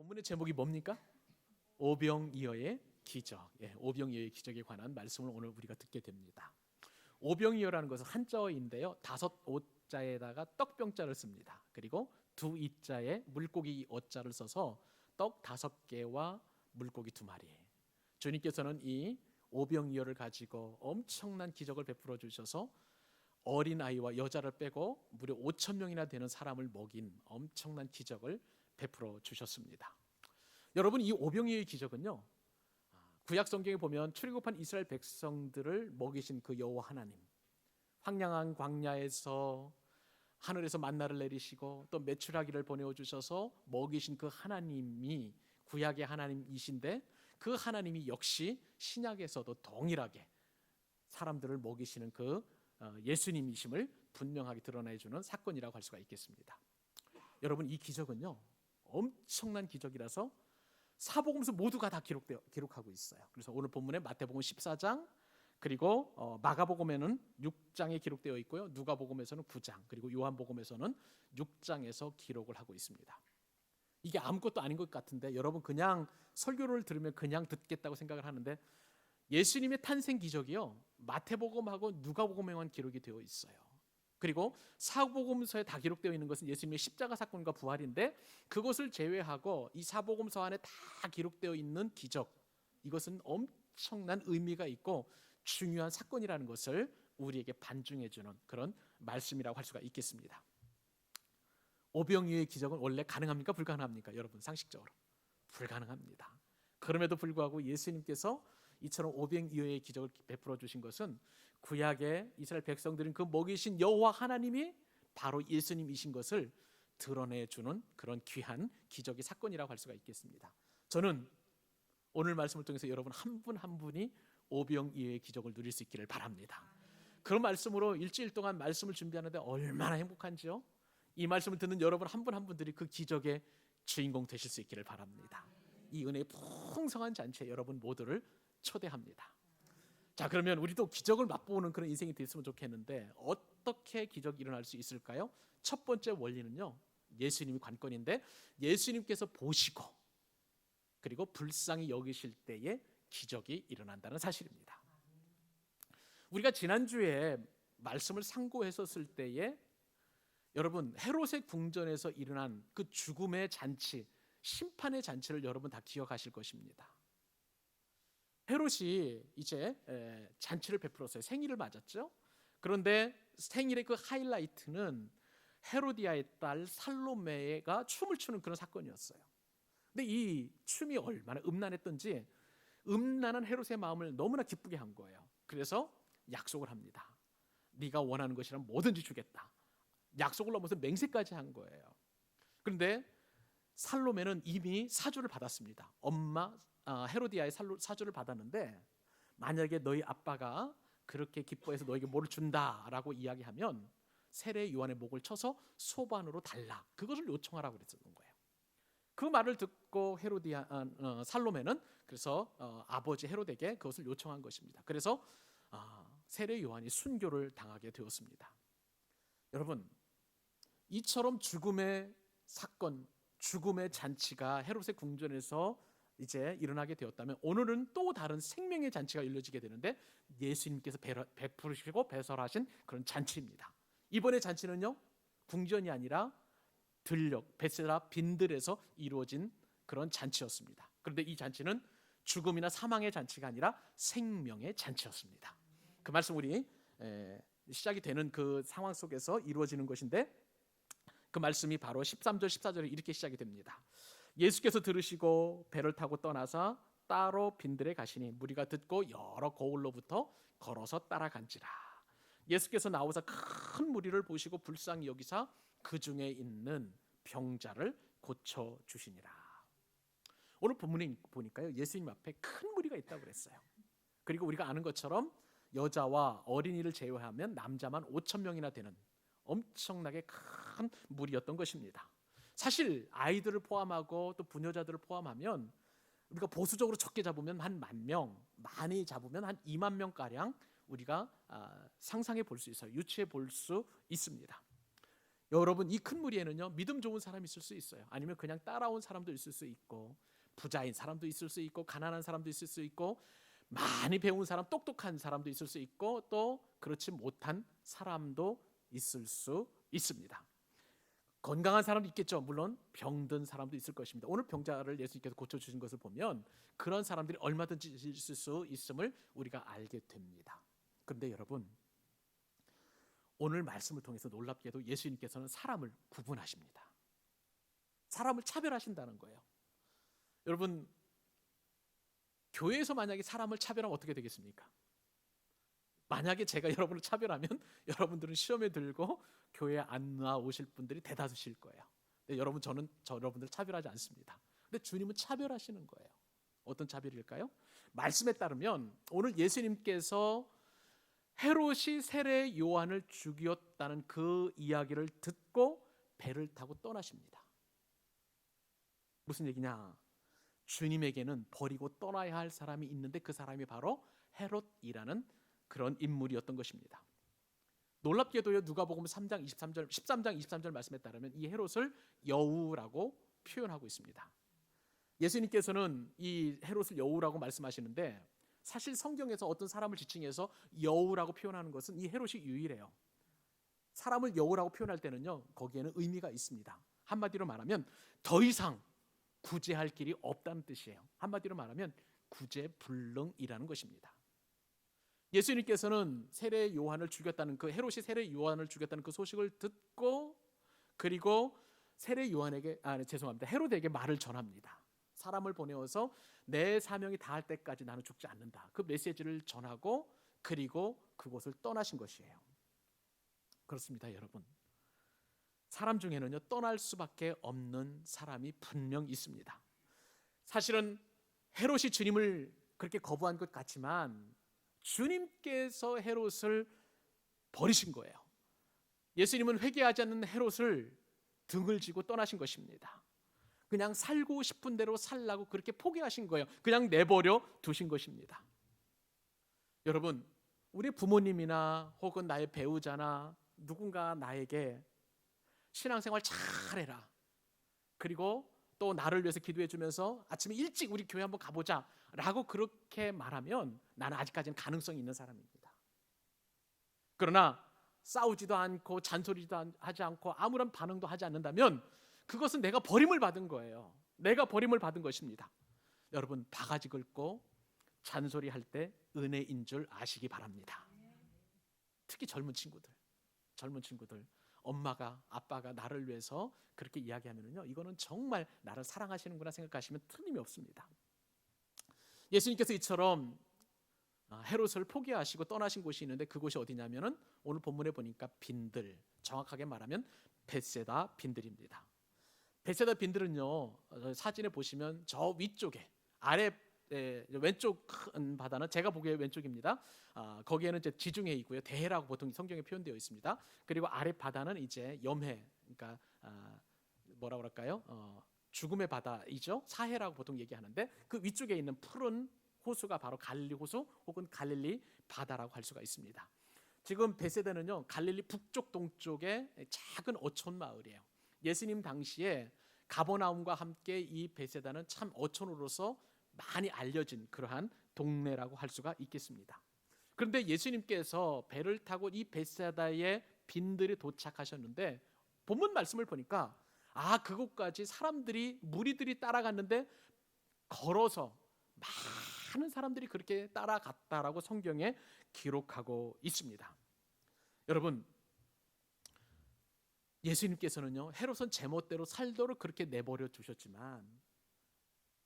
본문의 제목이 뭡니까? 오병이어의 기적. 오병이어의 기적에 관한 말씀을 오늘 우리가 듣게 됩니다. 오병이어라는 것은 한자어인데요, 5자에다가 떡병자를 씁니다. 그리고 2이자에 물고기 어자를 써서 떡 5개와 물고기 2마리. 주님께서는 이 오병이어를 가지고 엄청난 기적을 베풀어 주셔서 어린아이와 여자를 빼고 무려 5천 명이나 되는 사람을 먹인 엄청난 기적을 베풀어 주셨습니다. 여러분, 이 오병이어의 기적은요, 구약 성경에 보면 출애굽한 이스라엘 백성들을 먹이신 그 여호와 하나님, 황량한 광야에서 하늘에서 만나를 내리시고 또 메추라기를 보내어 주셔서 먹이신 그 하나님이 구약의 하나님이신데, 그 하나님이 역시 신약에서도 동일하게 사람들을 먹이시는 그 예수님이심을 분명하게 드러내주는 사건이라고 할 수가 있겠습니다. 여러분, 이 기적은요 엄청난 기적이라서 사복음서 모두가 다 기록하고 있어요. 그래서 오늘 본문에 마태복음 14장, 그리고 마가복음에는 6장에 기록되어 있고요, 누가복음에서는 9장, 그리고 요한복음에서는 6장에서 기록을 하고 있습니다. 이게 아무것도 아닌 것 같은데, 여러분 그냥 설교를 들으면 그냥 듣겠다고 생각을 하는데, 예수님의 탄생 기적이요 마태복음하고 누가복음에만 기록이 되어 있어요. 그리고 사복음서에 다 기록되어 있는 것은 예수님의 십자가 사건과 부활인데, 그것을 제외하고 이 사복음서 안에 다 기록되어 있는 기적, 이것은 엄청난 의미가 있고 중요한 사건이라는 것을 우리에게 반증해 주는 그런 말씀이라고 할 수가 있겠습니다. 오병이어의 기적은 원래 가능합니까? 불가능합니까? 여러분, 상식적으로 불가능합니다. 그럼에도 불구하고 예수님께서 이처럼 오병이어의 기적을 베풀어 주신 것은 구약의 이스라엘 백성들은 그 먹이신 여호와 하나님이 바로 예수님이신 것을 드러내주는 그런 귀한 기적의 사건이라고 할 수가 있겠습니다. 저는 오늘 말씀을 통해서 여러분 한 분 한 분이 오병이어의 기적을 누릴 수 있기를 바랍니다. 그런 말씀으로 일주일 동안 말씀을 준비하는데 얼마나 행복한지요. 이 말씀을 듣는 여러분 한 분 한 분들이 그 기적의 주인공 되실 수 있기를 바랍니다. 이 은혜의 풍성한 잔치에 여러분 모두를 초대합니다. 자, 그러면 우리도 기적을 맛보는 그런 인생이 됐으면 좋겠는데, 어떻게 기적이 일어날 수 있을까요? 첫 번째 원리는요, 예수님이 관건인데, 예수님께서 보시고 그리고 불쌍히 여기실 때에 기적이 일어난다는 사실입니다. 우리가 지난주에 말씀을 상고했었을 때에 여러분, 헤롯의 궁전에서 일어난 그 죽음의 잔치, 심판의 잔치를 여러분 다 기억하실 것입니다. 헤롯이 이제 잔치를 베풀었어요. 생일을 맞았죠. 그런데 생일의 그 하이라이트는 헤로디아의 딸 살로메가 춤을 추는 그런 사건이었어요. 근데 이 춤이 얼마나 음란했던지, 음란한 헤롯의 마음을 너무나 기쁘게 한 거예요. 그래서 약속을 합니다. 네가 원하는 것이라면 뭐든지 주겠다. 약속을 넘어서 맹세까지 한 거예요. 그런데 살로메는 이미 사주를 받았습니다. 엄마 헤로디아의 사주를 받았는데, 만약에 너희 아빠가 그렇게 기뻐해서 너에게 뭐를 준다라고 이야기하면 세례 요한의 목을 쳐서 소반으로 달라, 그것을 요청하라고 그랬었던 거예요. 그 말을 듣고 살로메는 그래서 아버지 헤롯에게 그것을 요청한 것입니다. 그래서 세례 요한이 순교를 당하게 되었습니다. 여러분, 이처럼 죽음의 사건, 죽음의 잔치가 헤롯의 궁전에서 이제 일어나게 되었다면, 오늘은 또 다른 생명의 잔치가 이루어지게 되는데, 예수님께서 베푸시고 배설하신 그런 잔치입니다. 이번의 잔치는요, 궁전이 아니라 들녘 베세다 빈들에서 이루어진 그런 잔치였습니다. 그런데 이 잔치는 죽음이나 사망의 잔치가 아니라 생명의 잔치였습니다. 그 말씀 우리 시작이 되는 그 상황 속에서 이루어지는 것인데, 그 말씀이 바로 13절 14절에 이렇게 시작이 됩니다. 예수께서 들으시고 배를 타고 떠나서 따로 빈들에 가시니 무리가 듣고 여러 거울로부터 걸어서 따라간지라. 예수께서 나오사 큰 무리를 보시고 불쌍히 여기사 그 중에 있는 병자를 고쳐 주시니라. 오늘 본문에 보니까요, 예수님 앞에 큰 무리가 있다고 그랬어요. 그리고 우리가 아는 것처럼 여자와 어린이를 제외하면 남자만 5천 명이나 되는 엄청나게 큰 무리였던 것입니다. 사실 아이들을 포함하고 또 부녀자들을 포함하면 우리가 보수적으로 적게 잡으면 한 10,000명, 많이 잡으면 한 2만 명 가량 우리가 상상해 볼 수 있어요. 유추해 볼 수 있습니다. 여러분, 이 큰 무리에는요, 믿음 좋은 사람이 있을 수 있어요. 아니면 그냥 따라온 사람도 있을 수 있고, 부자인 사람도 있을 수 있고, 가난한 사람도 있을 수 있고, 많이 배운 사람, 똑똑한 사람도 있을 수 있고, 또 그렇지 못한 사람도 있을 수 있습니다. 건강한 사람도 있겠죠. 물론 병든 사람도 있을 것입니다. 오늘 병자를 예수님께서 고쳐주신 것을 보면 그런 사람들이 얼마든지 있을 수 있음을 우리가 알게 됩니다. 그런데 여러분, 오늘 말씀을 통해서 놀랍게도 예수님께서는 사람을 구분하십니다. 사람을 차별하신다는 거예요. 여러분, 교회에서 만약에 사람을 차별하면 어떻게 되겠습니까? 만약에 제가 여러분을 차별하면 여러분들은 시험에 들고 교회에 안 나오실 분들이 대다수실 거예요. 근데 여러분, 저는 여러분들 차별하지 않습니다. 근데 주님은 차별하시는 거예요. 어떤 차별일까요? 말씀에 따르면 오늘 예수님께서 헤롯이 세례 요한을 죽였다는 그 이야기를 듣고 배를 타고 떠나십니다. 무슨 얘기냐? 주님에게는 버리고 떠나야 할 사람이 있는데 그 사람이 바로 헤롯이라는 그런 인물이었던 것입니다. 놀랍게도요, 누가복음 3장 23절, 13장 23절 말씀에 따르면 이 헤롯을 여우라고 표현하고 있습니다. 예수님께서는 이 헤롯을 여우라고 말씀하시는데 사실 성경에서 어떤 사람을 지칭해서 여우라고 표현하는 것은 이 헤롯이 유일해요. 사람을 여우라고 표현할 때는요, 거기에는 의미가 있습니다. 한마디로 말하면 더 이상 구제할 길이 없다는 뜻이에요. 한마디로 말하면 구제불능이라는 것입니다. 예수님께서는 세례 요한을 죽였다는 그 헤롯이 세례 요한을 죽였다는 그 소식을 듣고 그리고 세례 요한에게 헤롯에게 말을 전합니다. 사람을 보내어서 내 사명이 다할 때까지 나는 죽지 않는다. 그 메시지를 전하고 그리고 그곳을 떠나신 것이에요. 그렇습니다, 여러분. 사람 중에는요, 떠날 수밖에 없는 사람이 분명 있습니다. 사실은 헤롯이 주님을 그렇게 거부한 것 같지만 주님께서 헤롯을 버리신 거예요. 예수님은 회개하지 않는 헤롯을 등을 지고 떠나신 것입니다. 그냥 살고 싶은 대로 살라고 그렇게 포기하신 거예요. 그냥 내버려 두신 것입니다. 여러분, 우리 부모님이나 혹은 나의 배우자나 누군가 나에게 신앙생활 잘해라, 그리고 또 나를 위해서 기도해 주면서 아침에 일찍 우리 교회 한번 가보자 라고 그렇게 말하면 나는 아직까지는 가능성이 있는 사람입니다. 그러나 싸우지도 않고 잔소리도 하지 않고 아무런 반응도 하지 않는다면 그것은 내가 버림을 받은 거예요. 내가 버림을 받은 것입니다. 여러분, 바가지 긁고 잔소리할 때 은혜인 줄 아시기 바랍니다. 특히 젊은 친구들 엄마가 아빠가 나를 위해서 그렇게 이야기하면요, 이거는 정말 나를 사랑하시는구나 생각하시면 틀림이 없습니다. 예수님께서 이처럼 헤롯을 포기하시고 떠나신 곳이 있는데 그곳이 어디냐면은 오늘 본문에 보니까 빈들, 정확하게 말하면 벳세다 빈들입니다. 벳세다 빈들은요, 사진에 보시면 저 위쪽에 아래 왼쪽 큰 바다는 제가 보기에 왼쪽입니다. 거기에는 이제 지중해 있고요, 대해라고 보통 성경에 표현되어 있습니다. 그리고 아래 바다는 이제 염해, 그러니까 뭐라 그럴까요? 죽음의 바다이죠. 사해라고 보통 얘기하는데 그 위쪽에 있는 푸른 호수가 바로 갈릴리 호수 혹은 갈릴리 바다라고 할 수가 있습니다. 지금 벳세다는요, 갈릴리 북쪽 동쪽의 작은 어촌 마을이에요. 예수님 당시에 가버나움과 함께 이 벳세다는 참 어촌으로서 많이 알려진 그러한 동네라고 할 수가 있겠습니다. 그런데 예수님께서 배를 타고 이 벳세다의 빈들이 도착하셨는데 본문 말씀을 보니까 그곳까지 무리들이 따라갔는데 걸어서 많은 사람들이 그렇게 따라갔다라고 성경에 기록하고 있습니다. 여러분, 예수님께서는요, 헤롯은 제멋대로 살도록 그렇게 내버려 두셨지만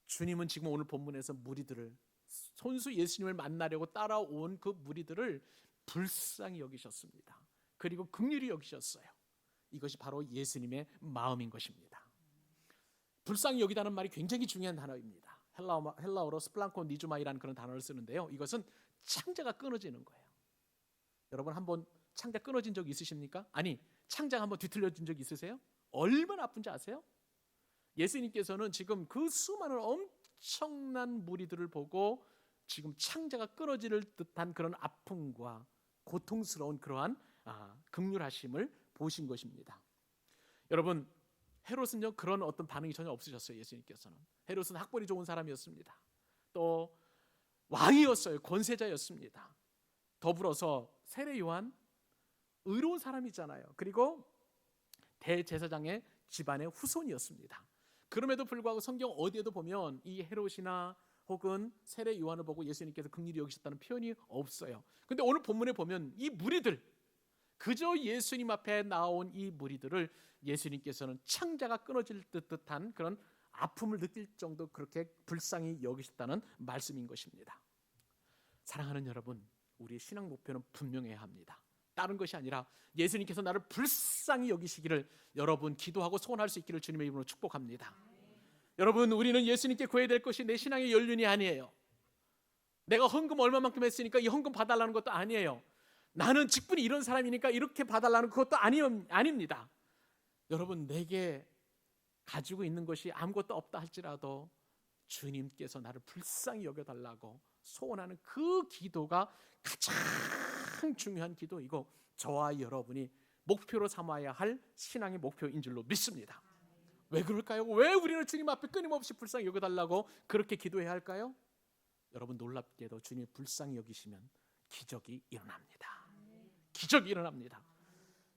주님은 지금 오늘 본문에서 무리들을, 손수 예수님을 만나려고 따라온 그 무리들을 불쌍히 여기셨습니다. 그리고 긍휼히 여기셨어요. 이것이 바로 예수님의 마음인 것입니다. 불쌍히 여기다는 말이 굉장히 중요한 단어입니다. 헬라어로 스플랑코 니주마이라는 그런 단어를 쓰는데요, 이것은 창자가 끊어지는 거예요. 여러분, 한번 창자 끊어진 적 있으십니까? 아니, 창자가 한번 뒤틀려진 적 있으세요? 얼마나 아픈지 아세요? 예수님께서는 지금 그 수많은 엄청난 무리들을 보고 지금 창자가 끊어질 듯한 그런 아픔과 고통스러운 그러한 긍휼하심을 보신 것입니다. 여러분, 헤롯은요 그런 어떤 반응이 전혀 없으셨어요. 예수님께서는. 헤롯은 학벌이 좋은 사람이었습니다. 또 왕이었어요. 권세자였습니다. 더불어서 세례 요한 의로운 사람이잖아요. 그리고 대제사장의 집안의 후손이었습니다. 그럼에도 불구하고 성경 어디에도 보면 이 헤롯이나 혹은 세례 요한을 보고 예수님께서 긍휼히 여기셨다는 표현이 없어요. 근데 오늘 본문에 보면 이 무리들, 그저 예수님 앞에 나온 이 무리들을 예수님께서는 창자가 끊어질 듯한 그런 아픔을 느낄 정도 그렇게 불쌍히 여기셨다는 말씀인 것입니다. 사랑하는 여러분, 우리의 신앙 목표는 분명해야 합니다. 다른 것이 아니라 예수님께서 나를 불쌍히 여기시기를 여러분 기도하고 소원할 수 있기를 주님의 이름으로 축복합니다. 여러분, 우리는 예수님께 구해야 될 것이 내 신앙의 연륜이 아니에요. 내가 헌금 얼마만큼 했으니까 이 헌금 봐달라는 것도 아니에요. 나는 직분이 이런 사람이니까 이렇게 봐달라는 그것도 아닙니다. 여러분, 내게 가지고 있는 것이 아무것도 없다 할지라도 주님께서 나를 불쌍히 여겨달라고 소원하는 그 기도가 가장 중요한 기도이고 저와 여러분이 목표로 삼아야 할 신앙의 목표인 줄로 믿습니다. 왜 그럴까요? 왜 우리는 주님 앞에 끊임없이 불쌍히 여겨달라고 그렇게 기도해야 할까요? 여러분, 놀랍게도 주님이 불쌍히 여기시면 기적이 일어납니다. 기적이 일어납니다.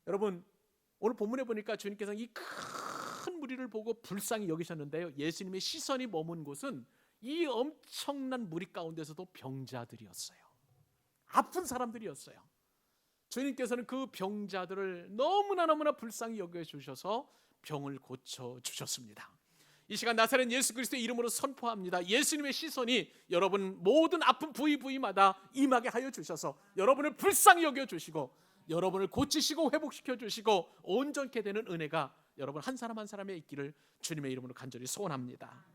여러분, 오늘 본문에 보니까 주님께서 이 큰 무리를 보고 불쌍히 여기셨는데요, 예수님의 시선이 머문 곳은 이 엄청난 무리 가운데서도 병자들이었어요. 아픈 사람들이었어요. 주님께서는 그 병자들을 너무나 불쌍히 여겨주셔서 병을 고쳐주셨습니다. 이 시간 나사렛 예수 그리스도의 이름으로 선포합니다. 예수님의 시선이 여러분 모든 아픈 부위마다 임하게 하여 주셔서 여러분을 불쌍히 여겨주시고 여러분을 고치시고 회복시켜 주시고 온전케 되는 은혜가 여러분 한 사람 한 사람에 있기를 주님의 이름으로 간절히 소원합니다.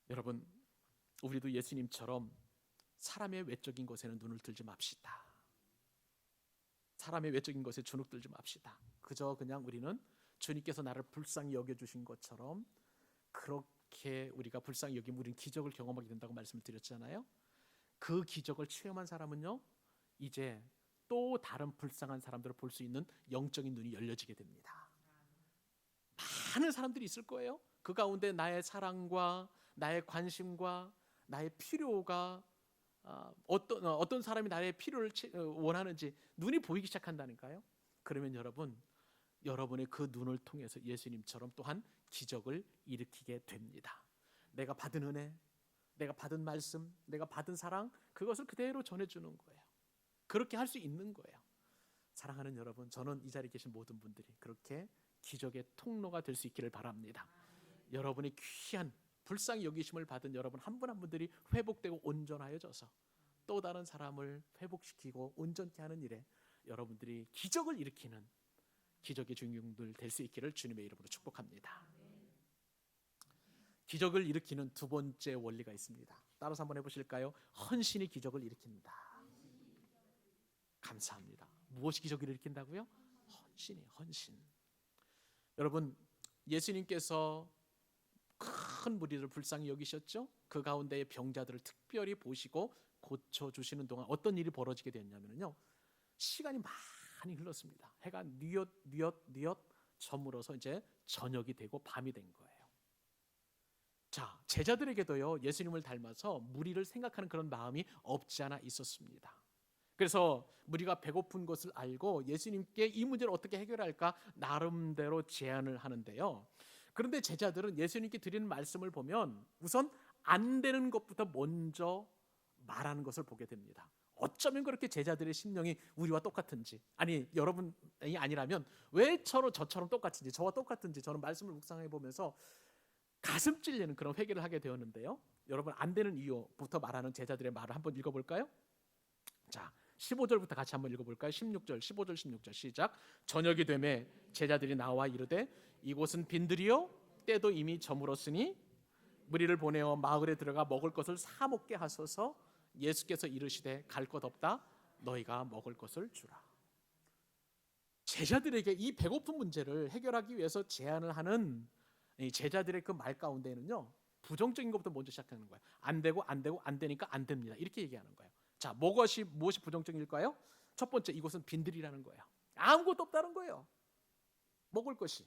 여러분, 우리도 예수님처럼 사람의 외적인 것에는 눈을 들지 맙시다. 사람의 외적인 것에 주눅 들지 맙시다. 그저 그냥 우리는 주님께서 나를 불쌍히 여겨주신 것처럼 그렇게 우리가 불쌍히 여기면 우리는 기적을 경험하게 된다고 말씀을 드렸잖아요. 그 기적을 체험한 사람은요, 이제 또 다른 불쌍한 사람들을 볼 수 있는 영적인 눈이 열려지게 됩니다. 많은 사람들이 있을 거예요. 그 가운데 나의 사랑과 나의 관심과 나의 필요가 어떤 사람이 나의 필요를 원하는지 눈이 보이기 시작한다니까요. 그러면 여러분의 그 눈을 통해서 예수님처럼 또한 기적을 일으키게 됩니다. 내가 받은 은혜, 내가 받은 말씀, 내가 받은 사랑, 그것을 그대로 전해주는 거예요. 그렇게 할 수 있는 거예요. 사랑하는 여러분, 저는 이 자리에 계신 모든 분들이 그렇게 기적의 통로가 될 수 있기를 바랍니다. 여러분의 귀한 불쌍히 여기심을 받은 여러분 한 분 한 분들이 회복되고 온전하여져서 또 다른 사람을 회복시키고 온전케 하는 일에 여러분들이 기적을 일으키는 기적의 주인공들 될 수 있기를 주님의 이름으로 축복합니다. 기적을 일으키는 두 번째 원리가 있습니다. 따라서 한번 해보실까요? 헌신이 기적을 일으킨다. 감사합니다. 무엇이 기적을 일으킨다고요? 헌신. 여러분, 예수님께서 큰 무리를 불쌍히 여기셨죠? 그 가운데의 병자들을 특별히 보시고 고쳐주시는 동안 어떤 일이 벌어지게 됐냐면요, 시간이 많이 흘렀습니다. 해가 뉘엿 저물어서 이제 저녁이 되고 밤이 된 거예요. 자, 제자들에게도요, 예수님을 닮아서 무리를 생각하는 그런 마음이 없지 않아 있었습니다. 그래서 무리가 배고픈 것을 알고 예수님께 이 문제를 어떻게 해결할까 나름대로 제안을 하는데요. 그런데 제자들은 예수님께 드리는 말씀을 보면 우선 안 되는 것부터 먼저 말하는 것을 보게 됩니다. 어쩌면 그렇게 제자들의 심령이 우리와 똑같은지, 아니 여러분이 아니라면 왜 저처럼 똑같은지, 저와 똑같은지 저는 말씀을 묵상해 보면서 가슴 찔리는 그런 회개를 하게 되었는데요. 여러분, 안 되는 이유부터 말하는 제자들의 말을 한번 읽어볼까요? 자, 15절부터 같이 한번 읽어볼까요? 15절 16절 시작. 저녁이 되매 제자들이 나와 이르되 이곳은 빈들이요 때도 이미 저물었으니 무리를 보내어 마을에 들어가 먹을 것을 사 먹게 하소서. 예수께서 이르시되 갈 것 없다 너희가 먹을 것을 주라. 제자들에게 이 배고픈 문제를 해결하기 위해서 제안을 하는 제자들의 그 말 가운데는요, 부정적인 것부터 먼저 시작하는 거예요. 안 되고 안 되니까 안 됩니다, 이렇게 얘기하는 거예요. 자, 무엇이 부정적일까요? 첫 번째, 이곳은 빈들이라는 거예요. 아무것도 없다는 거예요. 먹을 것이.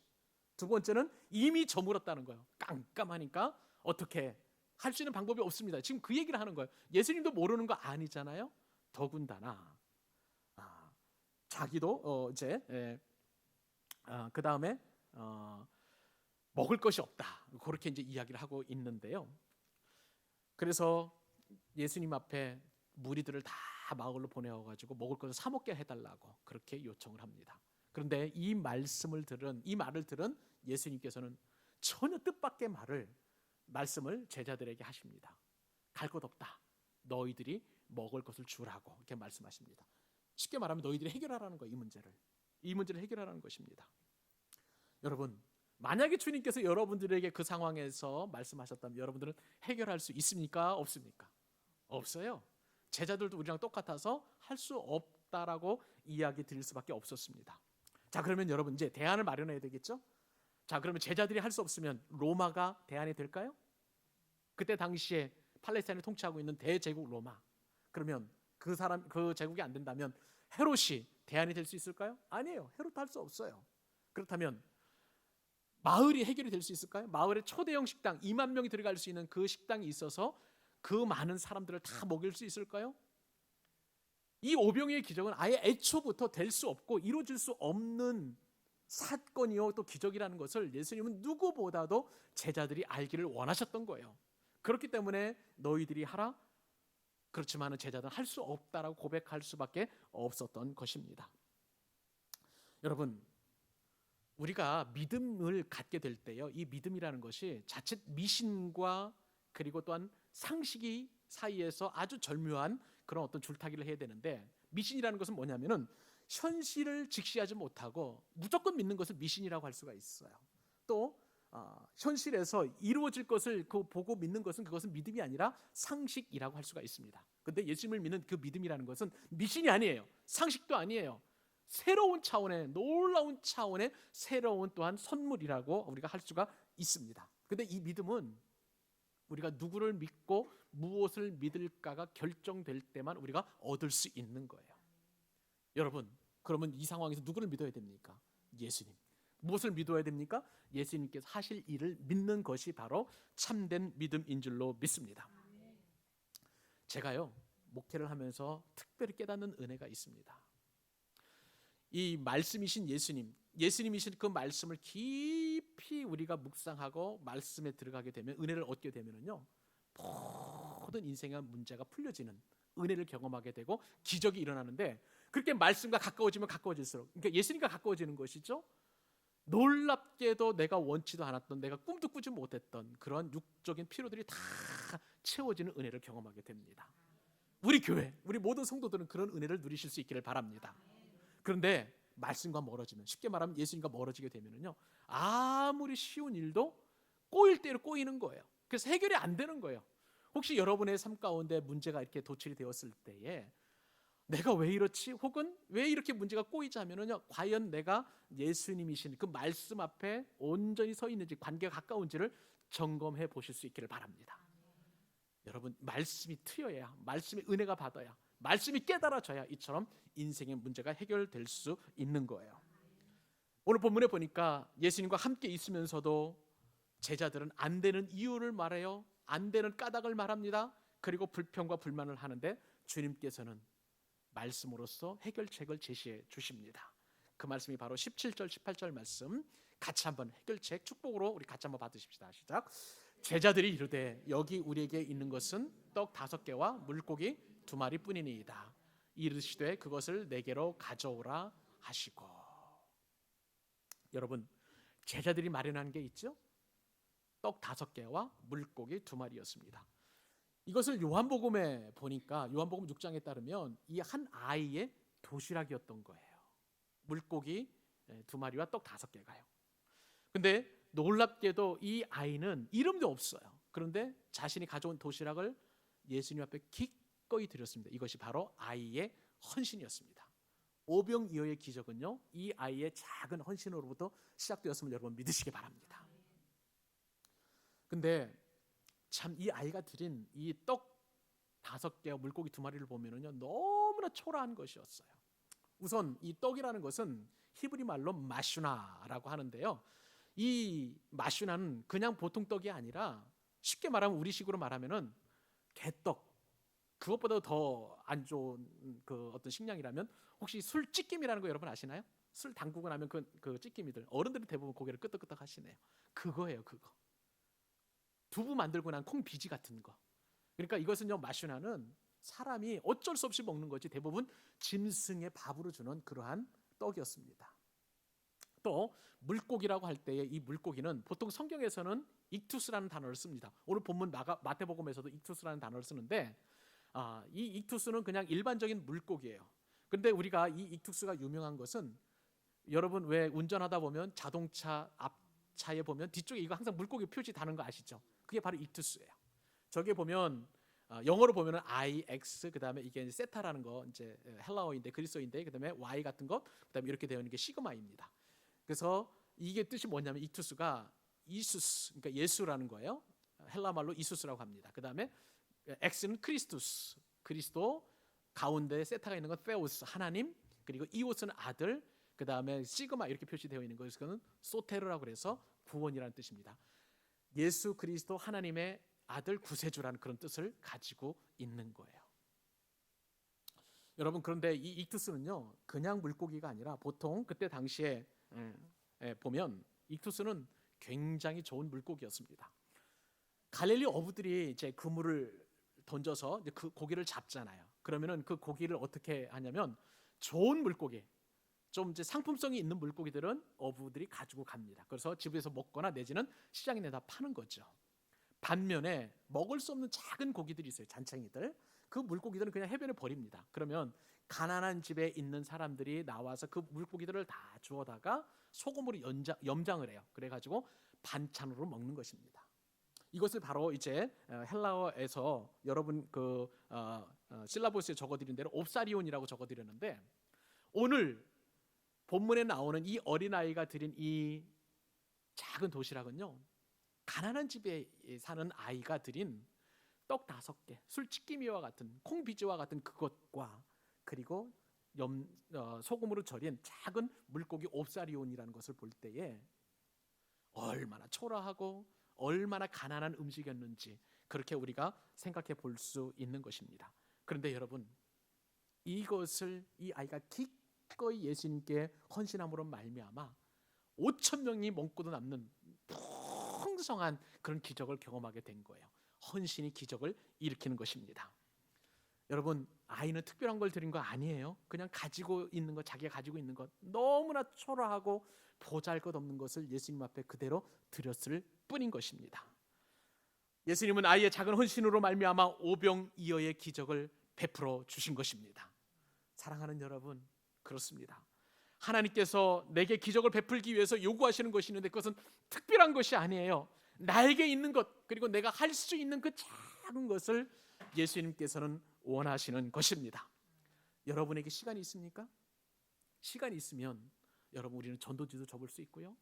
두 번째는 이미 저물었다는 거예요. 깜깜하니까 어떻게 할 수 있는 방법이 없습니다. 지금 그 얘기를 하는 거예요. 예수님도 모르는 거 아니잖아요. 더군다나 자기도 그 다음에 먹을 것이 없다. 그렇게 이제 이야기를 하고 있는데요. 그래서 예수님 앞에 무리들을 다 마을로 보내어가지고 먹을 것을 사 먹게 해달라고 그렇게 요청을 합니다. 그런데 이 말을 들은 예수님께서는 전혀 뜻밖의 말씀을 제자들에게 하십니다. 갈 것 없다. 너희들이 먹을 것을 주라고 이렇게 말씀하십니다. 쉽게 말하면 너희들이 해결하라는 거예요. 이 문제를 해결하라는 것입니다. 여러분, 만약에 주님께서 여러분들에게 그 상황에서 말씀하셨다면 여러분들은 해결할 수 있습니까? 없습니까? 없어요. 제자들도 우리랑 똑같아서 할 수 없다라고 이야기 드릴 수밖에 없었습니다. 자, 그러면 여러분 이제 대안을 마련해야 되겠죠? 자, 그러면 제자들이 할 수 없으면 로마가 대안이 될까요? 그때 당시에 팔레스타인을 통치하고 있는 대제국 로마. 그러면 그 제국이 안 된다면 헤롯이 대안이 될 수 있을까요? 아니에요. 헤롯도 할 수 없어요. 그렇다면 마을이 해결이 될 수 있을까요? 마을에 초대형 식당 2만 명이 들어갈 수 있는 그 식당이 있어서 그 많은 사람들을 다 먹일 수 있을까요? 이 오병이어의 기적은 아예 애초부터 될 수 없고 이루어질 수 없는 사건이요 또 기적이라는 것을 예수님은 누구보다도 제자들이 알기를 원하셨던 거예요. 그렇기 때문에 너희들이 하라. 그렇지만 제자들은 할 수 없다라고 고백할 수밖에 없었던 것입니다. 여러분, 우리가 믿음을 갖게 될 때요, 이 믿음이라는 것이 자칫 미신과 그리고 또한 상식이 사이에서 아주 절묘한 그런 어떤 줄타기를 해야 되는데, 미신이라는 것은 뭐냐면은 현실을 직시하지 못하고 무조건 믿는 것을 미신이라고 할 수가 있어요. 또 현실에서 이루어질 것을 보고 믿는 것은 그것은 믿음이 아니라 상식이라고 할 수가 있습니다. 그런데 예수님을 믿는 그 믿음이라는 것은 미신이 아니에요. 상식도 아니에요. 새로운 차원의, 놀라운 차원의 새로운 또한 선물이라고 우리가 할 수가 있습니다. 그런데 이 믿음은 우리가 누구를 믿고 무엇을 믿을까가 결정될 때만 우리가 얻을 수 있는 거예요. 여러분, 그러면 이 상황에서 누구를 믿어야 됩니까? 예수님. 무엇을 믿어야 됩니까? 예수님께서 하실 일을 믿는 것이 바로 참된 믿음인 줄로 믿습니다. 제가요, 목회를 하면서 특별히 깨닫는 은혜가 있습니다. 이 말씀이신 예수님이신 그 말씀을 깊이 우리가 묵상하고 말씀에 들어가게 되면, 은혜를 얻게 되면은요, 모든 인생의 문제가 풀려지는 은혜를 경험하게 되고 기적이 일어나는데, 그렇게 말씀과 가까워지면 가까워질수록, 그러니까 예수님과 가까워지는 것이죠. 놀랍게도 내가 원치도 않았던, 내가 꿈도 꾸지 못했던 그런 육적인 필요들이 다 채워지는 은혜를 경험하게 됩니다. 우리 교회, 우리 모든 성도들은 그런 은혜를 누리실 수 있기를 바랍니다. 그런데 말씀과 멀어지면, 쉽게 말하면 예수님과 멀어지게 되면은요, 아무리 쉬운 일도 꼬일 대로 꼬이는 거예요. 그래서 해결이 안 되는 거예요. 혹시 여러분의 삶 가운데 문제가 이렇게 도출이 되었을 때에 내가 왜 이렇지? 혹은 왜 이렇게 문제가 꼬이지 하면은요, 과연 내가 예수님이신 그 말씀 앞에 온전히 서 있는지, 관계가 가까운지를 점검해 보실 수 있기를 바랍니다. 여러분, 말씀이 트여야, 말씀의 은혜가 받아야, 말씀이 깨달아져야 이처럼 인생의 문제가 해결될 수 있는 거예요. 오늘 본문에 보니까 예수님과 함께 있으면서도 제자들은 안 되는 이유를 말해요. 안 되는 까닭을 말합니다. 그리고 불평과 불만을 하는데 주님께서는 말씀으로써 해결책을 제시해 주십니다. 그 말씀이 바로 17절 18절 말씀, 같이 한번 해결책 축복으로 우리 같이 한번 받으십시다. 시작. 제자들이 이르되 여기 우리에게 있는 것은 떡 5개와 물고기 2마리 뿐이니이다. 이르시되 그것을 내게로 가져오라 하시고. 여러분, 제자들이 마련한 게 있죠? 떡 5개와 물고기 2마리였습니다. 이것을 요한복음에 보니까, 요한복음 6장에 따르면 이 한 아이의 도시락이었던 거예요. 물고기 2마리와 떡 5개가요. 근데 놀랍게도 이 아이는 이름도 없어요. 그런데 자신이 가져온 도시락을 예수님 앞에 기꺼이 드렸습니다. 이것이 바로 아이의 헌신이었습니다. 오병이어의 기적은요, 이 아이의 작은 헌신으로부터 시작되었음을 여러분 믿으시기 바랍니다. 근데 참 이 아이가 드린 이 떡 5개와 물고기 2마리를 보면은요, 너무나 초라한 것이었어요. 우선 이 떡이라는 것은 히브리 말로 마슈나라고 하는데요. 이 마슈나는 그냥 보통 떡이 아니라 쉽게 말하면 우리식으로 말하면은 개떡, 그것보다 더 안 좋은 그 어떤 식량이라면 혹시 술 찌김이라는 거 여러분 아시나요? 술 담그고 나면 그 찌김이들, 어른들은 대부분 고개를 끄덕끄덕 하시네요. 그거예요, 그거. 두부 만들고 난 콩 비지 같은 거. 그러니까 이것은요, 마슈나는 사람이 어쩔 수 없이 먹는 거지 대부분 짐승의 밥으로 주는 그러한 떡이었습니다. 또 물고기라고 할 때에 이 물고기는 보통 성경에서는 익투스라는 단어를 씁니다. 오늘 본문 마태복음에서도 익투스라는 단어를 쓰는데 이 익투스는 그냥 일반적인 물고기예요. 근데 우리가 이 익투스가 유명한 것은 여러분 왜 운전하다 보면 자동차 앞차에 보면 뒤쪽에 이거 항상 물고기 표시 다는 거 아시죠? 그게 바로 익투스예요. 저게 보면 영어로 보면은 IX, 그다음에 이게 세타라는 거 이제 헬라어인데 그리스어인데, 그다음에 Y 같은 것, 그다음에 이렇게 되어 있는 게 시그마입니다. 그래서 이게 뜻이 뭐냐면 익투스가 이수스, 그러니까 예수라는 거예요. 헬라 말로 이수스라고 합니다. 그다음에 X는 크리스투스, 그리스도, 가운데 세타가 있는 건 페오스, 하나님, 그리고 이오스는 아들, 그다음에 시그마 이렇게 표시되어 있는 것은 소테르라고 그래서 구원이라는 뜻입니다. 예수 그리스도 하나님의 아들 구세주라는 그런 뜻을 가지고 있는 거예요. 여러분, 그런데 이 익투스는요 그냥 물고기가 아니라 보통 그때 당시에 보면 익투스는 굉장히 좋은 물고기였습니다. 갈릴리 어부들이 이제 그물을 던져서 이제 그 고기를 잡잖아요. 그러면은 그 고기를 어떻게 하냐면 좋은 물고기, 좀 이제 상품성이 있는 물고기들은 어부들이 가지고 갑니다. 그래서 집에서 먹거나 내지는 시장에 내다 파는 거죠. 반면에 먹을 수 없는 작은 고기들이 있어요. 잔챙이들. 그 물고기들은 그냥 해변에 버립니다. 그러면 가난한 집에 있는 사람들이 나와서 그 물고기들을 다 주워다가 소금으로 염장을 해요. 그래가지고 반찬으로 먹는 것입니다. 이것을 바로 이제 헬라어에서 여러분 그 실라보스에 적어드린 대로 옵사리온이라고 적어드렸는데, 오늘 본문에 나오는 이 어린아이가 드린 이 작은 도시락은요, 가난한 집에 사는 아이가 드린 떡 5개, 술찌끼미와 같은 콩비지와 같은 그것과 그리고 소금으로 절인 작은 물고기 옵사리온이라는 것을 볼 때에 얼마나 초라하고 얼마나 가난한 음식이었는지 그렇게 우리가 생각해 볼 수 있는 것입니다. 그런데 여러분, 이것을 이 아이가 기꺼이 예수님께 헌신함으로 말미암아 5천 명이 먹고도 남는 풍성한 그런 기적을 경험하게 된 거예요. 헌신이 기적을 일으키는 것입니다. 여러분, 아이는 특별한 걸 드린 거 아니에요. 그냥 가지고 있는 것, 자기가 가지고 있는 것, 너무나 초라하고 보잘것없는 것을 예수님 앞에 그대로 드렸을 뿐인 것입니다. 예수님은 아이의 작은 헌신으로 말미암아 오병이어의 기적을 베풀어 주신 것입니다. 사랑하는 여러분, 그렇습니다. 하나님께서 내게 기적을 베풀기 위해서 요구하시는 것이 있는데 그것은 특별한 것이 아니에요. 나에게 있는 것, 그리고 내가 할 수 있는 그 작은 것을 예수님께서는 원하시는 것입니다. 여러분에게 시간이 있습니까? 시간이 있으면 여러분, 우리는 전도지도 접을 수 있고요,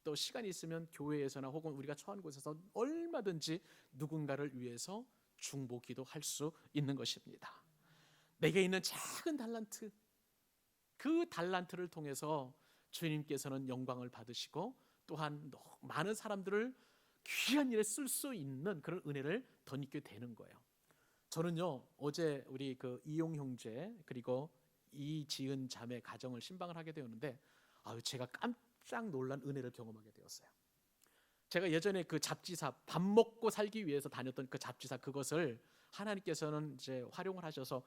또 시간이 있으면 교회에서나 혹은 우리가 처한 곳에서 얼마든지 누군가를 위해서 중보기도 할 수 있는 것입니다. 내게 있는 작은 달란트, 그 달란트를 통해서 주님께서는 영광을 받으시고 또한 많은 사람들을 귀한 일에 쓸 수 있는 그런 은혜를 덧입게 되는 거예요. 저는요, 어제 우리 그 이용 형제 그리고 이지은 자매 가정을 신방을 하게 되었는데 제가 깜짝 놀란 은혜를 경험하게 되었어요. 제가 예전에 그 잡지사, 밥 먹고 살기 위해서 다녔던 그 잡지사, 그것을 하나님께서는 이제 활용을 하셔서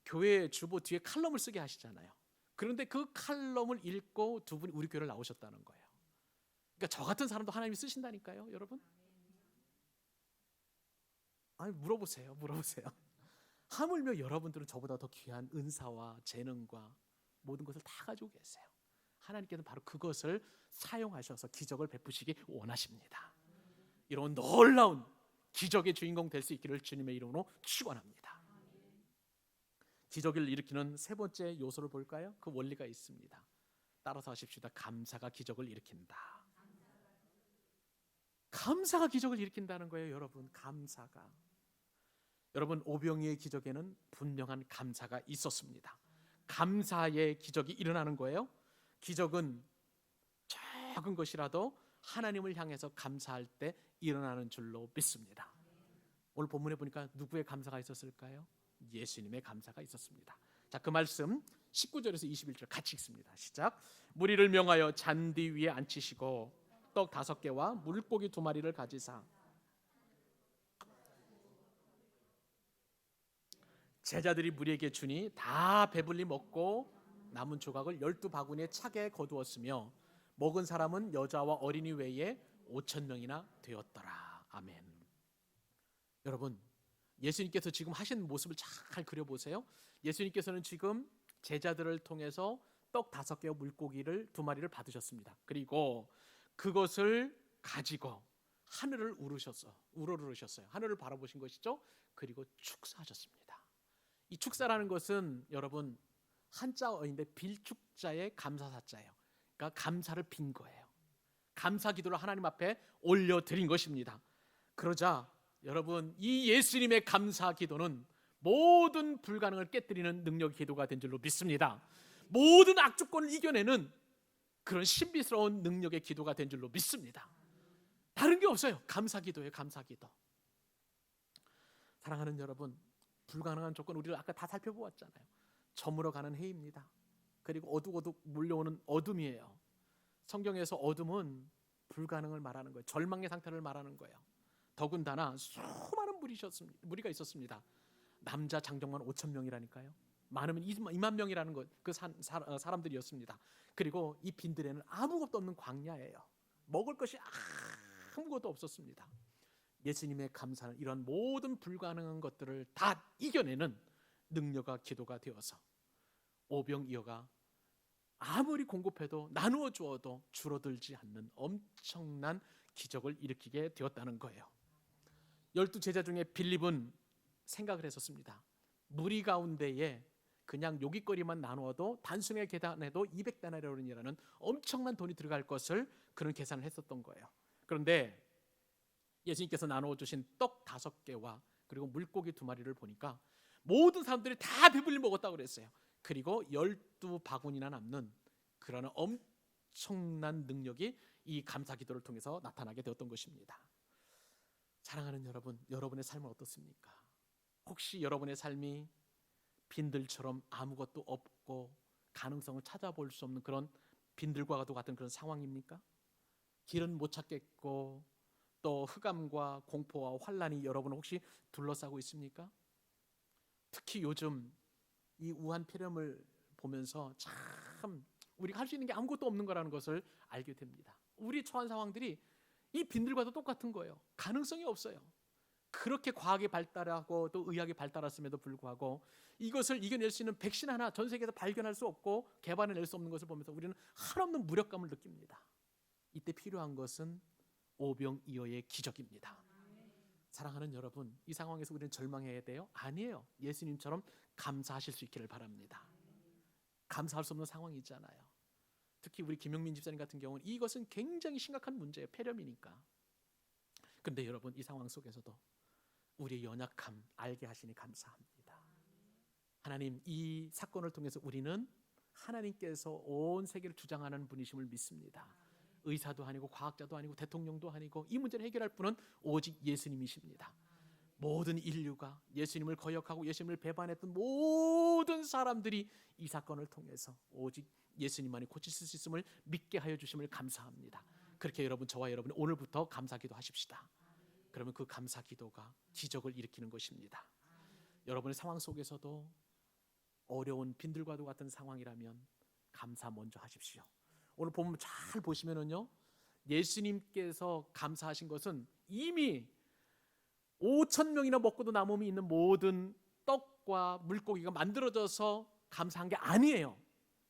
교회 주보 뒤에 칼럼을 쓰게 하시잖아요. 그런데 그 칼럼을 읽고 두 분이 우리 교회를 나오셨다는 거예요. 그러니까 저 같은 사람도 하나님이 쓰신다니까요, 여러분. 아니, 물어보세요. 하물며 여러분들은 저보다 더 귀한 은사와 재능과 모든 것을 다 가지고 계세요. 하나님께서는 바로 그것을 사용하셔서 기적을 베푸시기 원하십니다. 이런 놀라운 기적의 주인공 될 수 있기를 주님의 이름으로 축원합니다. 기적을 일으키는 세 번째 요소를 볼까요? 그 원리가 있습니다. 따라서 하십시다. 감사가 기적을 일으킨다. 감사가 기적을 일으킨다는 거예요, 여러분. 감사가. 여러분, 오병이의 기적에는 분명한 감사가 있었습니다. 감사의 기적이 일어나는 거예요. 기적은 작은 것이라도 하나님을 향해서 감사할 때 일어나는 줄로 믿습니다. 오늘 본문에 보니까 누구의 감사가 있었을까요? 예수님의 감사가 있었습니다. 자, 그 말씀 19절에서 21절 같이 읽습니다. 시작. 무리를 명하여 잔디 위에 앉히시고 떡 5개와 물고기 2마리를 가지사 제자들이 무리에게 주니 다 배불리 먹고 남은 조각을 12바구니에 차게 거두었으며 먹은 사람은 여자와 어린이 외에 5,000명이나 되었더라. 아멘. 여러분, 예수님께서 지금 하신 모습을 잘 그려보세요. 예수님께서는 지금 제자들을 통해서 떡 5개와 물고기를 2마리를 받으셨습니다. 그리고 그것을 가지고 하늘을 우러르셨어요. 하늘을 바라보신 것이죠. 그리고 축사하셨습니다. 이 축사라는 것은 여러분 한자어인데 빌축자의 감사사자예요. 그러니까 감사를 빈 거예요. 감사 기도를 하나님 앞에 올려드린 것입니다. 그러자 여러분 이 예수님의 감사 기도는 모든 불가능을 깨뜨리는 능력의 기도가 된 줄로 믿습니다. 모든 악조건을 이겨내는 그런 신비스러운 능력의 기도가 된 줄로 믿습니다. 다른 게 없어요. 감사 기도예요. 감사 기도. 사랑하는 여러분, 불가능한 조건 우리를 아까 다 살펴보았잖아요. 저물어 가는 해입니다. 그리고 어둑어둑 몰려오는 어둠이에요. 성경에서 어둠은 불가능을 말하는 거예요. 절망의 상태를 말하는 거예요. 더군다나 수많은 무리가 있었습니다. 남자 장정만 5,000명이라니까요. 많으면 2만 명이라는 것, 그 사람들이었습니다. 그리고 이 빈들에는 아무것도 없는 광야예요. 먹을 것이 아무것도 없었습니다. 예수님의 감사는 이런 모든 불가능한 것들을 다 이겨내는 능력과 기도가 되어서 오병이어가 아무리 공급해도 나누어 주어도 줄어들지 않는 엄청난 기적을 일으키게 되었다는 거예요. 12제자 중에 빌립은 생각을 했었습니다. 무리 가운데에 그냥 요깃거리만 나누어도 단순하게 계산해도 200데나리온이라는 엄청난 돈이 들어갈 것을 그런 계산을 했었던 거예요. 그런데 예수님께서 나누어 주신 떡 5개와 그리고 물고기 2마리를 보니까 모든 사람들이 다 배불리 먹었다고 그랬어요. 그리고 12바구니나 남는 그런 엄청난 능력이 이 감사 기도를 통해서 나타나게 되었던 것입니다. 사랑하는 여러분, 여러분의 삶은 어떻습니까? 혹시 여러분의 삶이 빈들처럼 아무것도 없고 가능성을 찾아볼 수 없는 그런 빈들과도 같은 그런 상황입니까? 길은 못 찾겠고 또 흑암과 공포와 환란이 여러분을 혹시 둘러싸고 있습니까? 특히 요즘 이 우한 폐렴을 보면서 참 우리가 할 수 있는 게 아무것도 없는 거라는 것을 알게 됩니다. 우리 처한 상황들이 이 빈들과도 똑같은 거예요. 가능성이 없어요. 그렇게 과학이 발달하고 또 의학이 발달했음에도 불구하고 이것을 이겨낼 수 있는 백신 하나 전 세계에서 발견할 수 없고 개발해낼 수 없는 것을 보면서 우리는 한없는 무력감을 느낍니다. 이때 필요한 것은 오병이어의 기적입니다. 사랑하는 여러분, 이 상황에서 우리는 절망해야 돼요? 아니에요. 예수님처럼 감사하실 수 있기를 바랍니다. 감사할 수 없는 상황이 있잖아요. 특히 우리 김용민 집사님 같은 경우는 이것은 굉장히 심각한 문제예요. 폐렴이니까. 그런데 여러분, 이 상황 속에서도 우리의 연약함 알게 하시니 감사합니다. 하나님, 이 사건을 통해서 우리는 하나님께서 온 세계를 주장하는 분이심을 믿습니다. 의사도 아니고 과학자도 아니고 대통령도 아니고 이 문제를 해결할 분은 오직 예수님이십니다. 모든 인류가 예수님을 거역하고 예수님을 배반했던 모든 사람들이 이 사건을 통해서 오직 예수님만이 고치실 수 있음을 믿게 하여 주심을 감사합니다. 그렇게 여러분, 저와 여러분 오늘부터 감사기도 하십시다. 그러면 그 감사기도가 기적을 일으키는 것입니다. 여러분의 상황 속에서도 어려운 빈들과도 같은 상황이라면 감사 먼저 하십시오. 오늘 본문 잘 보시면은요, 예수님께서 감사하신 것은 이미 5,000명이나 먹고도 남음이 있는 모든 떡과 물고기가 만들어져서 감사한 게 아니에요.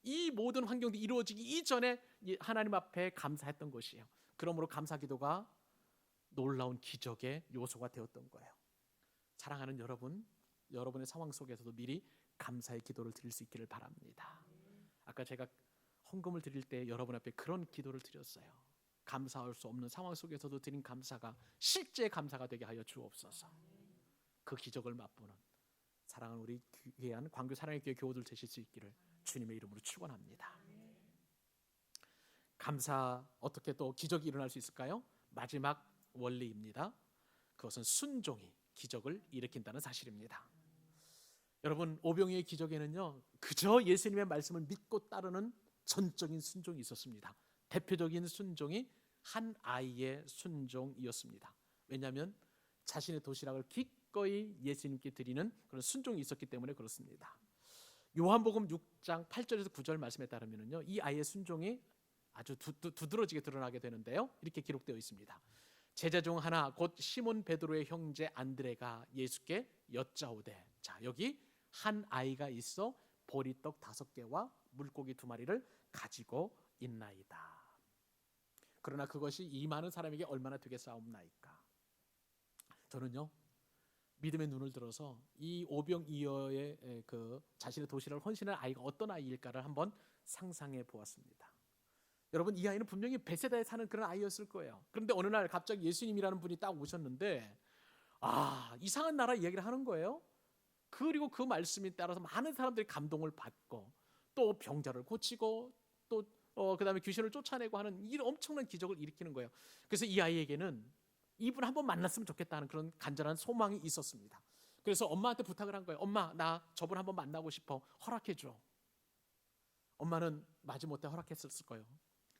이 모든 환경들이 이루어지기 이전에 하나님 앞에 감사했던 것이에요. 그러므로 감사기도가 놀라운 기적의 요소가 되었던 거예요. 사랑하는 여러분, 여러분의 상황 속에서도 미리 감사의 기도를 드릴 수 있기를 바랍니다. 아까 제가 헌금을 드릴 때 여러분 앞에 그런 기도를 드렸어요. 감사할 수 없는 상황 속에서도 드린 감사가 실제 감사가 되게 하여 주옵소서. 그 기적을 맛보는 사랑하는 우리 귀한 광교 사랑의 교회 교우들 되실 수 있기를 주님의 이름으로 축원합니다. 감사, 어떻게 또 기적이 일어날 수 있을까요? 마지막 원리입니다. 그것은 순종이 기적을 일으킨다는 사실입니다. 여러분, 오병이어의 기적에는요, 그저 예수님의 말씀을 믿고 따르는 전적인 순종이 있었습니다. 대표적인 순종이 한 아이의 순종이었습니다. 왜냐하면 자신의 도시락을 기꺼이 예수님께 드리는 그런 순종이 있었기 때문에 그렇습니다. 요한복음 6장 8절에서 9절 말씀에 따르면요, 이 아이의 순종이 아주 두드러지게 드러나게 되는데요, 이렇게 기록되어 있습니다. 제자 중 하나 곧 시몬 베드로의 형제 안드레가 예수께 여짜오되, 자, 여기 한 아이가 있어 보리떡 5개와 물고기 2마리를 가지고 있나이다. 그러나 그것이 이 많은 사람에게 얼마나 되겠사옵나이까. 저는요, 믿음의 눈을 들어서 이 오병이어의 그 자신의 도시락을 헌신한 아이가 어떤 아이일까를 한번 상상해 보았습니다. 여러분, 이 아이는 분명히 베세다에 사는 그런 아이였을 거예요. 그런데 어느 날 갑자기 예수님이라는 분이 딱 오셨는데, 이상한 나라 이야기를 하는 거예요. 그리고 그 말씀에 따라서 많은 사람들이 감동을 받고, 또 병자를 고치고, 또 그다음에 귀신을 쫓아내고 하는 이런 엄청난 기적을 일으키는 거예요. 그래서 이 아이에게는 이분 한번 만났으면 좋겠다는 그런 간절한 소망이 있었습니다. 그래서 엄마한테 부탁을 한 거예요. 엄마, 나 저분 한번 만나고 싶어. 허락해 줘. 엄마는 마지못해 허락했을 거예요.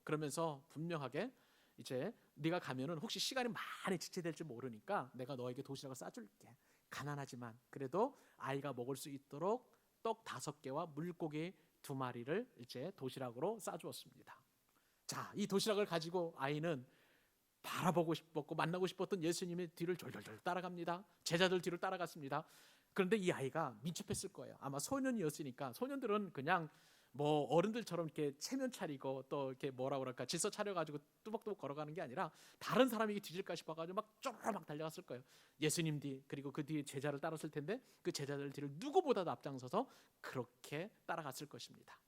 그러면서 분명하게, 이제 네가 가면은 혹시 시간이 많이 지체될지 모르니까 내가 너에게 도시락을 싸줄게. 가난하지만 그래도 아이가 먹을 수 있도록 떡 5개와 물고기 2마리를 이제 도시락으로 싸주었습니다. 자, 이 도시락을 가지고 아이는 바라보고 싶었고 만나고 싶었던 예수님의 뒤를 졸졸졸 따라갑니다. 제자들 뒤를 따라갔습니다. 그런데 이 아이가 민첩했을 거예요. 아마 소년이었으니까. 소년들은 그냥 뭐 어른들처럼 이렇게 체면 차리고 또 이렇게 뭐라 그럴까 질서 차려가지고 뚜벅뚜벅 걸어가는 게 아니라 다른 사람에게 뒤질까 싶어가지고 막 쪼르르 막 달려갔을 거예요. 예수님 뒤, 그리고 그 뒤에 제자를 따랐을 텐데 그 제자들 뒤를 누구보다도 앞장서서 그렇게 따라갔을 것입니다.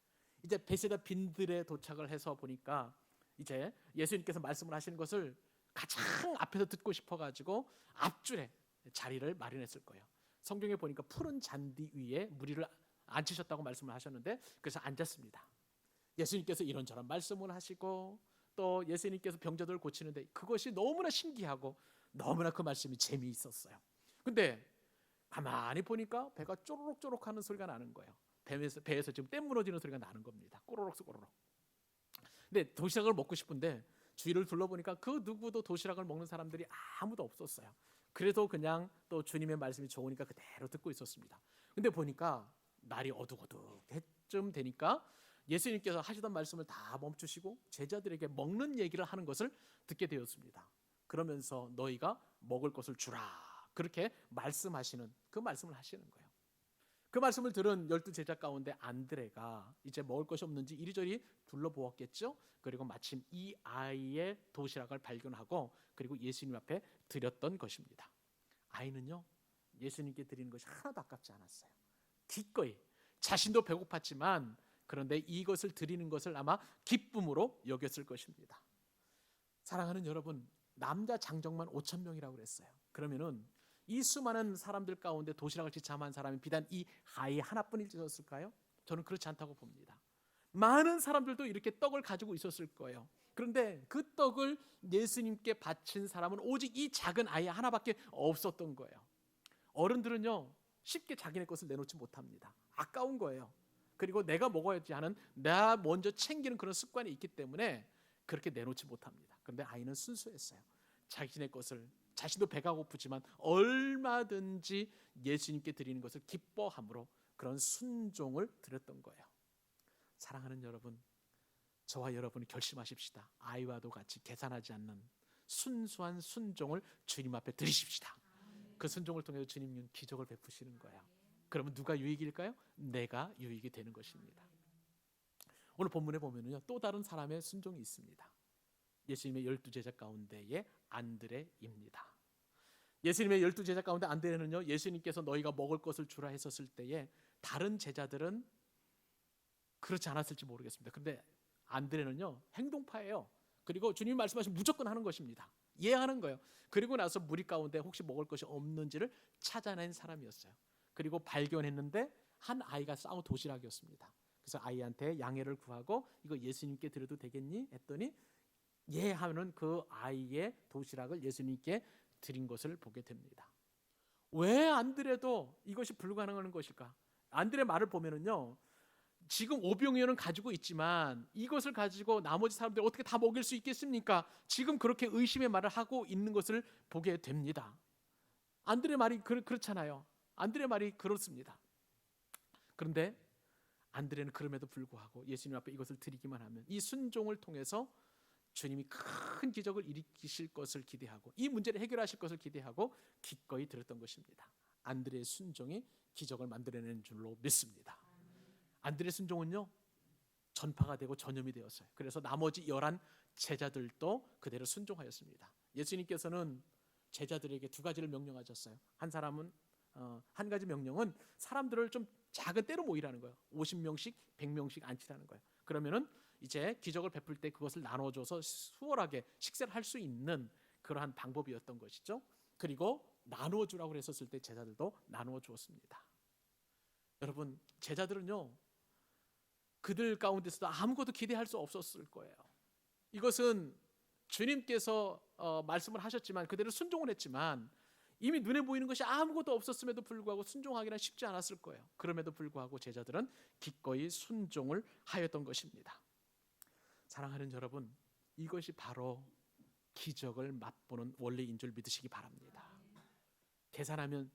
이제 베세다 빈들에 도착을 해서 보니까 이제 예수님께서 말씀을 하시는 것을 가장 앞에서 듣고 싶어가지고 앞줄에 자리를 마련했을 거예요. 성경에 보니까 푸른 잔디 위에 무리를 앉히셨다고 말씀을 하셨는데, 그래서 앉았습니다. 예수님께서 이런저런 말씀을 하시고 또 예수님께서 병자들을 고치는데 그것이 너무나 신기하고 너무나 그 말씀이 재미있었어요. 근데 가만히 보니까 배가 쪼르륵쪼르륵 하는 소리가 나는 거예요. 배에서 지금 댐 무너지는 소리가 나는 겁니다. 꼬르륵 꼬르륵. 근데 도시락을 먹고 싶은데 주위를 둘러보니까 그 누구도 도시락을 먹는 사람들이 아무도 없었어요. 그래도 그냥 또 주님의 말씀이 좋으니까 그대로 듣고 있었습니다. 근데 보니까 날이 어둑어둑해쯤 되니까 예수님께서 하시던 말씀을 다 멈추시고 제자들에게 먹는 얘기를 하는 것을 듣게 되었습니다. 그러면서 너희가 먹을 것을 주라, 그렇게 말씀하시는 그 말씀을 하시는 거예요. 그 말씀을 들은 12제자 가운데 안드레가 이제 먹을 것이 없는지 이리저리 둘러보았겠죠. 그리고 마침 이 아이의 도시락을 발견하고 그리고 예수님 앞에 드렸던 것입니다. 아이는요, 예수님께 드리는 것이 하나도 아깝지 않았어요. 기꺼이, 자신도 배고팠지만 그런데 이것을 드리는 것을 아마 기쁨으로 여겼을 것입니다. 사랑하는 여러분, 남자 장정만 5,000명이라고 그랬어요. 그러면은 이 수많은 사람들 가운데 도시락을 지참한 사람이 비단 이 아이 하나뿐이었을까요? 저는 그렇지 않다고 봅니다. 많은 사람들도 이렇게 떡을 가지고 있었을 거예요. 그런데 그 떡을 예수님께 바친 사람은 오직 이 작은 아이 하나밖에 없었던 거예요. 어른들은요, 쉽게 자기네 것을 내놓지 못합니다. 아까운 거예요. 그리고 내가 먹어야지 하는, 나 먼저 챙기는 그런 습관이 있기 때문에 그렇게 내놓지 못합니다. 그런데 아이는 순수했어요. 자신의 것을, 자신도 배가 고프지만 얼마든지 예수님께 드리는 것을 기뻐함으로 그런 순종을 드렸던 거예요. 사랑하는 여러분, 저와 여러분이 결심하십시다. 아이와도 같이 계산하지 않는 순수한 순종을 주님 앞에 드리십시다. 그 순종을 통해서 주님은 기적을 베푸시는 거예요. 그러면 누가 유익일까요? 내가 유익이 되는 것입니다. 오늘 본문에 보면은요, 또 다른 사람의 순종이 있습니다. 예수님의 12제자 가운데의 안드레입니다. 예수님의 12제자 가운데 안드레는요, 예수님께서 너희가 먹을 것을 주라 했었을 때에 다른 제자들은 그렇지 않았을지 모르겠습니다. 그런데 안드레는요, 행동파예요. 그리고 주님이 말씀하신 무조건 하는 것입니다. 이해하는 거예요. 그리고 나서 무리 가운데 혹시 먹을 것이 없는지를 찾아낸 사람이었어요. 그리고 발견했는데 한 아이가 싸운 도시락이었습니다. 그래서 아이한테 양해를 구하고 이거 예수님께 드려도 되겠니? 했더니 예 하면 그 아이의 도시락을 예수님께 드린 것을 보게 됩니다. 왜 안드레도 이것이 불가능한 것일까? 안드레 말을 보면은요, 지금 오병이어는 가지고 있지만 이것을 가지고 나머지 사람들 어떻게 다 먹일 수 있겠습니까? 지금 그렇게 의심의 말을 하고 있는 것을 보게 됩니다. 안드레 말이 그렇잖아요. 안드레 말이 그렇습니다. 그런데 안드레는 그럼에도 불구하고 예수님 앞에 이것을 드리기만 하면 이 순종을 통해서 주님이 큰 기적을 일으키실 것을 기대하고 이 문제를 해결하실 것을 기대하고 기꺼이 들었던 것입니다. 안드레의 순종이 기적을 만들어내는 줄로 믿습니다. 안드레의 순종은요, 전파가 되고 전염이 되었어요. 그래서 나머지 11 제자들도 그대로 순종하였습니다. 예수님께서는 제자들에게 두 가지를 명령하셨어요. 한 가지 명령은 사람들을 좀 작은 때로 모이라는 거예요. 50명씩 100명씩 앉히라는 거예요. 그러면은 이제 기적을 베풀 때 그것을 나눠줘서 수월하게 식사를 할 수 있는 그러한 방법이었던 것이죠. 그리고 나누어 주라고 했었을 때 제자들도 나누어 주었습니다. 여러분, 제자들은요, 그들 가운데서도 아무것도 기대할 수 없었을 거예요. 이것은 주님께서 말씀을 하셨지만 그대로 순종을 했지만 이미 눈에 보이는 것이 아무것도 없었음에도 불구하고 순종하기는 쉽지 않았을 거예요. 그럼에도 불구하고 제자들은 기꺼이 순종을 하였던 것입니다. 사랑하는 여러분, 이것이 바로 기적을 맛보는 원리인 줄 믿으시기 바랍니다. 계산하면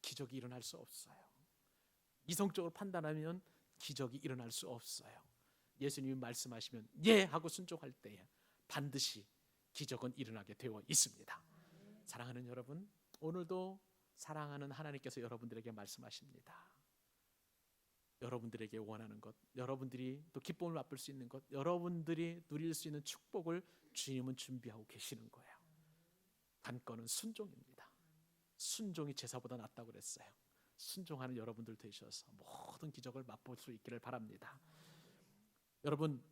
기적이 일어날 수 없어요. 이성적으로 판단하면 기적이 일어날 수 없어요. 예수님이 말씀하시면 예 하고 순종할 때에 반드시 기적은 일어나게 되어 있습니다. 사랑하는 여러분, 오늘도 사랑하는 하나님께서 여러분들에게 말씀하십니다. 여러분들에게 원하는 것, 여러분들이 또 기쁨을 맛볼 수 있는 것, 여러분들이 누릴 수 있는 축복을 주님은 준비하고 계시는 거예요. 관건은 순종입니다. 순종이 제사보다 낫다고 그랬어요. 순종하는 여러분들 되셔서 모든 기적을 맛볼 수 있기를 바랍니다. 여러분,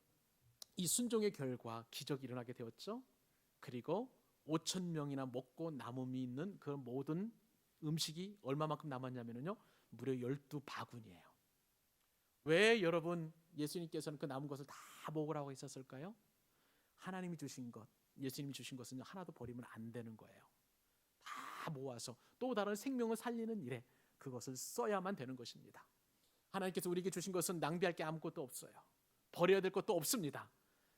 이 순종의 결과 기적이 일어나게 되었죠. 그리고 5,000명이나 먹고 남음이 있는 그 모든 음식이 얼마만큼 남았냐면요, 무려 12바구니예요. 왜 여러분 예수님께서는 그 남은 것을 다 먹으라고 했었을까요? 하나님이 주신 것, 예수님이 주신 것은 하나도 버리면 안 되는 거예요. 다 모아서 또 다른 생명을 살리는 일에 그것을 써야만 되는 것입니다. 하나님께서 우리에게 주신 것은 낭비할 게 아무것도 없어요. 버려야 될 것도 없습니다.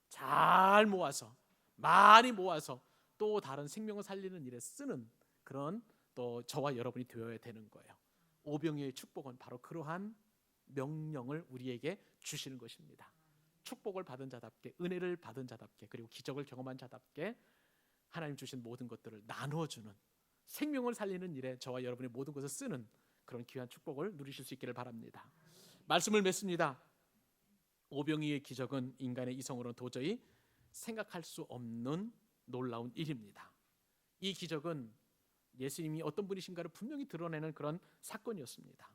잘 모아서, 많이 모아서 또 다른 생명을 살리는 일에 쓰는 그런 또 저와 여러분이 되어야 되는 거예요. 오병이어의 축복은 바로 그러한 명령을 우리에게 주시는 것입니다. 축복을 받은 자답게, 은혜를 받은 자답게, 그리고 기적을 경험한 자답게 하나님 주신 모든 것들을 나누어주는, 생명을 살리는 일에 저와 여러분의 모든 것을 쓰는 그런 귀한 축복을 누리실 수 있기를 바랍니다. 말씀을 맺습니다. 오병이어의 기적은 인간의 이성으로는 도저히 생각할 수 없는 놀라운 일입니다. 이 기적은 예수님이 어떤 분이신가를 분명히 드러내는 그런 사건이었습니다.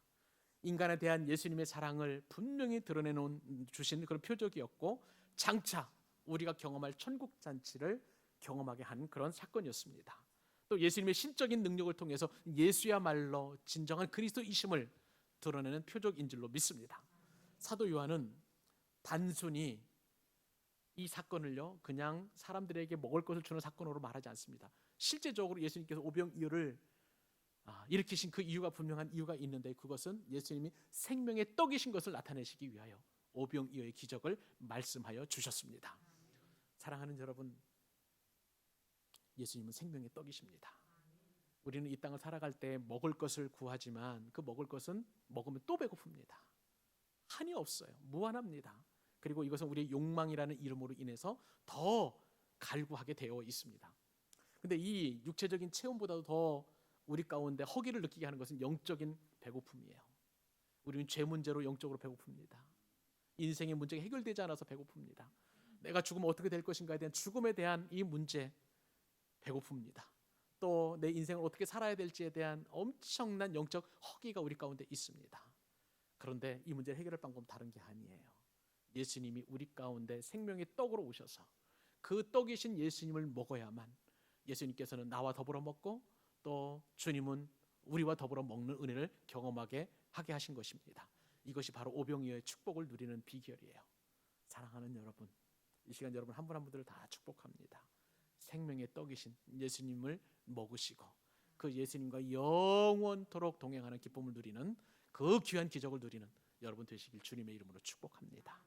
인간에 대한 예수님의 사랑을 분명히 드러내놓은 주신 그런 표적이었고, 장차 우리가 경험할 천국 잔치를 경험하게 한 그런 사건이었습니다. 또 예수님의 신적인 능력을 통해서 예수야말로 진정한 그리스도이심을 드러내는 표적인 줄로 믿습니다. 사도 요한은 단순히 이 사건을요, 그냥 사람들에게 먹을 것을 주는 사건으로 말하지 않습니다. 실제적으로 예수님께서 오병이어를 일으키신 그 이유가 분명한 이유가 있는데, 그것은 예수님이 생명의 떡이신 것을 나타내시기 위하여 오병이어의 기적을 말씀하여 주셨습니다. 사랑하는 여러분, 예수님은 생명의 떡이십니다. 우리는 이 땅을 살아갈 때 먹을 것을 구하지만 그 먹을 것은 먹으면 또 배고픕니다. 한이 없어요. 무한합니다. 그리고 이것은 우리의 욕망이라는 이름으로 인해서 더 갈구하게 되어 있습니다. 근데 이 육체적인 체험보다도 더 우리 가운데 허기를 느끼게 하는 것은 영적인 배고픔이에요. 우리는 죄 문제로 영적으로 배고픕니다. 인생의 문제가 해결되지 않아서 배고픕니다. 내가 죽으면 어떻게 될 것인가에 대한 죽음에 대한 이 문제 배고픕니다. 또 내 인생을 어떻게 살아야 될지에 대한 엄청난 영적 허기가 우리 가운데 있습니다. 그런데 이 문제를 해결할 방법은 다른 게 아니에요. 예수님이 우리 가운데 생명의 떡으로 오셔서 그 떡이신 예수님을 먹어야만 예수님께서는 나와 더불어 먹고 또 주님은 우리와 더불어 먹는 은혜를 경험하게 하게 하신 것입니다. 이것이 바로 오병이어의 축복을 누리는 비결이에요. 사랑하는 여러분, 이 시간 여러분 한 분 한 분들을 다 축복합니다. 생명의 떡이신 예수님을 먹으시고 그 예수님과 영원토록 동행하는 기쁨을 누리는 그 귀한 기적을 누리는 여러분 되시길 주님의 이름으로 축복합니다.